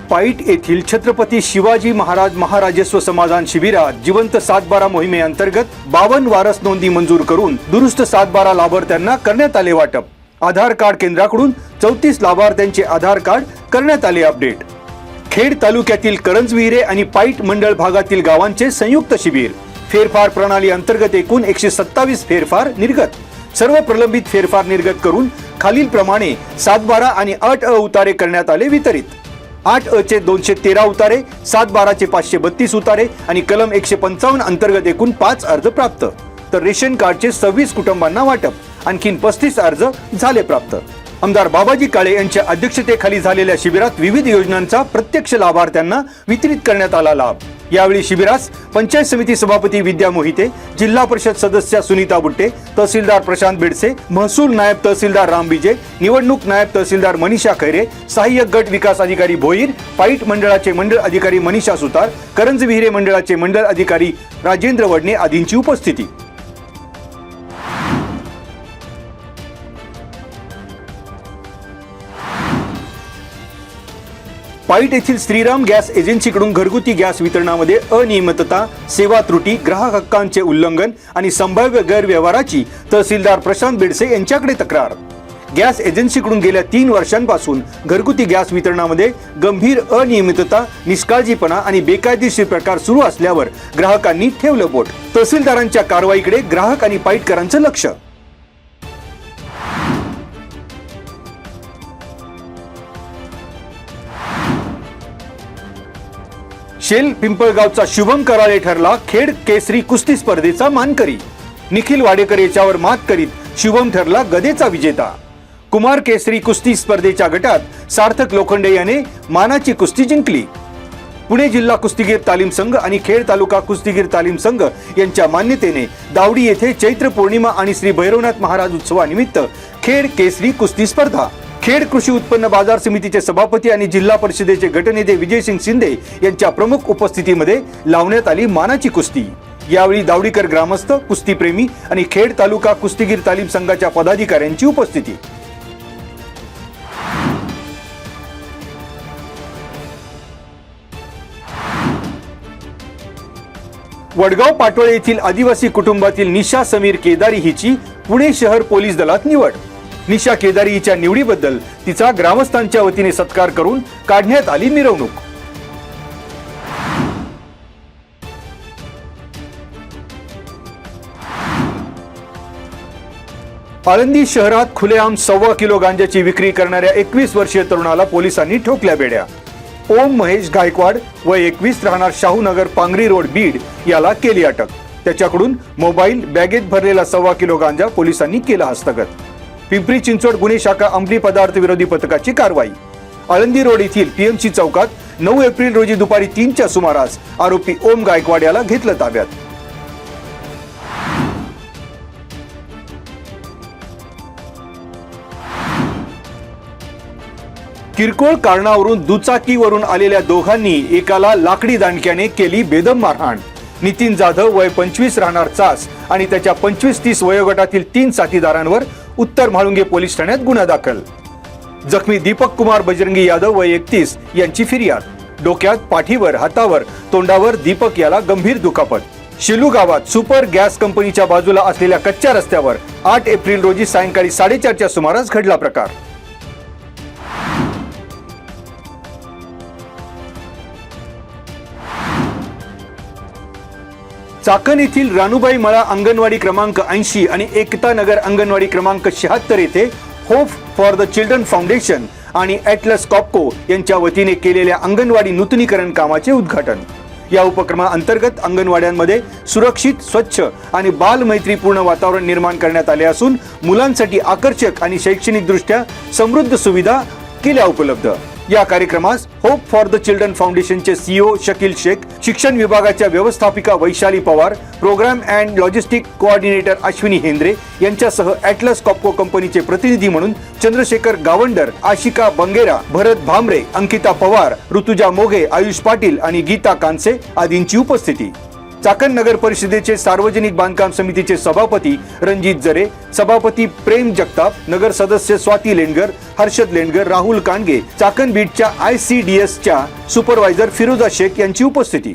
Point येथील छत्रपती शिवाजी महाराज महाराजस्व समाधान शिबिरात जिवंत 7/12 मोहिमेअंतर्गत 52 वारस नोंदी मंजूर करून दुरुस्त 7/12 लाभार्थ्यांना करण्यात आले वाटप। आधार कार्ड केंद्राकडून 34 लाभार्थ्यांचे आधार कार्ड करण्यात आले अपडेट। खेड तालुक्यातील करंजविहिरे आणि पाईट मंडळ भागातील गावांचे संयुक्त शिबिर। फेरफार प्रणाली अंतर्गत एकूण 127 फेरफार निर्गत। सर्व प्रलंबित फेरफार निर्गत करून खालील प्रमाणे 7/12 आणि 8 उतारे करण्यात आले वितरित। 8 चे 213 उतारे, 7/12 चे 532 उतारे आणि कलम 155 अंतर्गत एकूण 5 अर्ज प्राप्त। तर रेशन कार्डचे 26 कुटुंबांना वाटप, आणखीन 35 अर्ज झाले प्राप्त। आमदार बाबाजी काळे यांच्या अध्यक्षतेखाली झालेल्या शिबिरात विविध योजनांचा प्रत्यक्ष लाभार्थ्यांना वितरित करण्यात आला लाभ। यावेळी शिबिरास पंचायत समिती सभापती विद्या मोहिते, जिल्हा परिषद सदस्य सुनीता बुट्टे, तहसीलदार प्रशांत बेडसे, महसूल नायब तहसीलदार राम बिजे, निवडणूक नायब तहसीलदार मनीषा खैरे, सहाय्यक गट विकास अधिकारी भोईर, पाईट मंडळाचे मंडळ अधिकारी मनीषा सुतार, करंजविहिरे मंडळाचे मंडळ अधिकारी राजेंद्र वडणे आदींची उपस्थिती। पाईट येथील श्रीराम गॅस एजन्सीकडून घरगुती गॅस वितरणामध्ये अनियमितता, सेवा त्रुटी, ग्राहक हक्कांचे उल्लंघन आणि संभाव्य गैरव्यवहाराची तहसीलदार प्रशांत बेडसे यांच्याकडे तक्रार। गॅस एजन्सीकडून गेल्या 3 वर्षांपासून घरगुती गॅस वितरणामध्ये गंभीर अनियमितता, निष्काळजीपणा आणि बेकायदेशीर प्रकार सुरू असल्यावर ग्राहकांनी ठेवलं बोट। तहसीलदारांच्या कारवाईकडे ग्राहक आणि पाईटकरांचं लक्ष। शेल पिंपळगावचा शुभम कराळे ठरला खेड केसरी कुस्ती स्पर्धेचा मानकरी। निखिल वाडेकर याच्यावर मात करीत शुभम ठरला गदेचा विजेता। कुमार केसरी कुस्ती स्पर्धेच्या गटात सार्थक लोखंडे याने मानाची कुस्ती जिंकली। पुणे जिल्हा कुस्तीगीर तालीम संघ आणि खेड तालुका कुस्तीगीर तालीम संघ यांच्या मान्यतेने दावडी येथे चैत्र पौर्णिमा आणि श्री भैरवनाथ महाराज उत्सवानिमित्त खेड केसरी कुस्ती स्पर्धा। खेड कृषी उत्पन्न बाजार समितीचे सभापती आणि जिल्हा परिषदेचे गटनेते विजयसिंग शिंदे यांच्या प्रमुख उपस्थितीमध्ये लावण्यात आली मानाची कुस्ती। यावेळी दावडीकर ग्रामस्थ, कुस्तीप्रेमी आणि खेड तालुका कुस्तीगीर तालीम संघाच्या पदाधिकाऱ्यांची उपस्थिती। वडगाव पाटोळे येथील आदिवासी कुटुंबातील निशा समीर केदारी हिची पुणे शहर पोलीस दलात निवड। निशा केदारी हिच्या निवडीबद्दल तिचा ग्रामस्थांच्या वतीने सत्कार करून काढण्यात आली मिरवणूक। आळंदी शहरात खुलेआम 1.25 किलो गांजाची विक्री करणाऱ्या 21 वर्षीय तरुणाला पोलिसांनी ठोकल्या बेड्या। ओम महेश गायकवाड वय 21 राहणार शाहूनगर पांगरी रोड बीड याला केली अटक। त्याच्याकडून मोबाईल, बॅगेत भरलेला 1.25 किलो गांजा पोलिसांनी केला हस्तगत। पिंपरी चिंचवड गुन्हे शाखा अंमली पदार्थ विरोधी पथकाची कारवाई। आळंदी रोड येथील पीएमसी चौकात 9 एप्रिल रोजी दुपारी 3च्या सुमारास आरोपी ओम गायकवाड याला घेतलं ताब्यात। किरकोळ कारणावरून दुचाकीवरून आलेल्या दोघांनी एकाला लाकडी दांडक्याने केली बेदम मारहाण। नितीन जाधव वय 25 राहणार चास आणि त्याच्या 25-30 वयोगटातील 3 साथीदारांवर उत्तर म्हाळुंगे पोलीस ठाण्यात गुन्हा दाखल। जखमी दीपक कुमार बजरंगी यादव वय 31 यांची फिर्याद। डोक्यात, पाठीवर, हातावर, तोंडावर दीपक याला गंभीर दुखापत। शेलू गावात सुपर गॅस कंपनीच्या बाजूला असलेल्या कच्च्या रस्त्यावर 8 एप्रिल रोजी सायंकाळी 4:30च्या सुमारास घडला प्रकार। चाकण येथील रानुबाई मळा अंगणवाडी क्रमांक 80 आणि एकता नगर अंगणवाडी क्रमांक 76 येथे hope for the children foundation आणि ॲटलस कॉपको यांच्या वतीने केलेल्या अंगणवाडी नूतनीकरण कामाचे उद्घाटन। या उपक्रमाअंतर्गत अंगणवाड्यांमध्ये सुरक्षित, स्वच्छ आणि बालमैत्रीपूर्ण वातावरण निर्माण करण्यात आले असून मुलांसाठी आकर्षक आणि शैक्षणिकदृष्ट्या समृद्ध सुविधा केल्या उपलब्ध। या कार्यक्रमास होप फॉर द चिल्ड्रन फाउंडेशनचे सीईओ शकील शेख, शिक्षण विभागाच्या व्यवस्थापिका Vaishali Pawar, program and logistic coordinator Ashwini Hendre यांच्यासह ॲटलस कॉपको कंपनीचे प्रतिनिधी म्हणून चंद्रशेखर गावंडर, आशिका बंगेरा, भरत भामरे, अंकिता पवार, ऋतुजा मोघे, आयुष पाटील आणि गीता कांसे आदींची उपस्थिती। चाकण नगर परिषदेचे सार्वजनिक बांधकाम समितीचे सभापती रणजित जरे, सभापती प्रेम जगताप, नगर सदस्य स्वाती लेंडगर, हर्षद लेंडगर, राहुल कांडगे, चाकण बीटच्या ICDS च्या सुपरवायझर फिरोजा शेख यांची उपस्थिती.